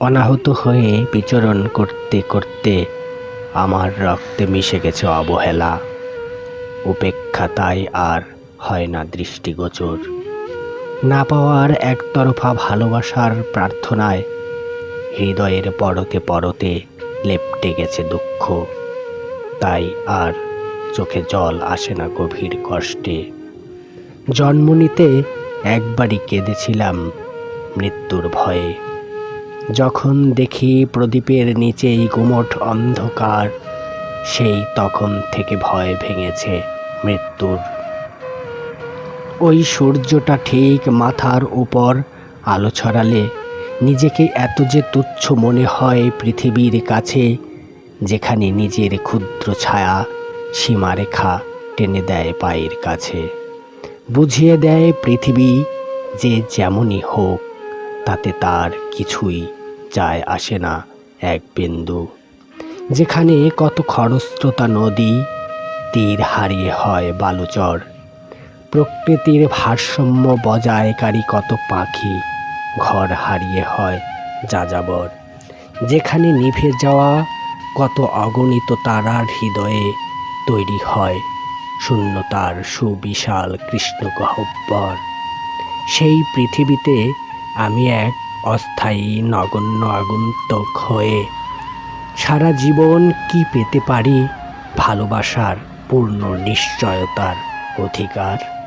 অনাহত হয়ে বিচরণ করতে করতে আমার রক্তে মিশে গেছে অবহেলা। উপেক্ষা তাই আর হয় না দৃষ্টিগোচর। না পাওয়ার একতরফা ভালোবাসার প্রার্থনায় হৃদয়ের পরতে পরতে লেপ্টে গেছে দুঃখ। তাই আর চোখে জল আসে না গভীর কষ্টে। জন্ম নিতে একবারই কেঁদেছিলাম মৃত্যুর ভয়ে। যখন দেখি প্রদীপের নিচেই গুমোট অন্ধকার, সেই তখন থেকে ভয় ভেঙেছে মৃত্যুর। ওই সূর্যটা ঠিক মাথার উপর আলো ছড়ালে নিজেকে এত যে তুচ্ছ মনে হয় পৃথিবীর কাছে, যেখানে নিজের ক্ষুদ্র ছায়া সীমারেখা টেনে দেয় পায়ের কাছে। বুঝিয়ে দেয় পৃথিবী যে যেমনই হোক, তাতে তার কিছুই যায় আসে না এক বিন্দু। যেখানে কত খরস্রোতা নদী তীর হারিয়ে হয় বালুচর, প্রকৃতির ভারসাম্য বজায়কারী কত পাখি ঘর হারিয়ে হয় যাযাবর। যেখানে নিভে যাওয়া কত অগণিত তারার হৃদয়ে তৈরি হয় শূন্যতার সুবিশাল কৃষ্ণগহ্বর। সেই পৃথিবীতে আমি এক অস্থায়ী নগণ্য আগন্তুক হয়ে সারা জীবন কি পেতে পারি ভালোবাসার পূর্ণ নিশ্চয়তার অধিকার।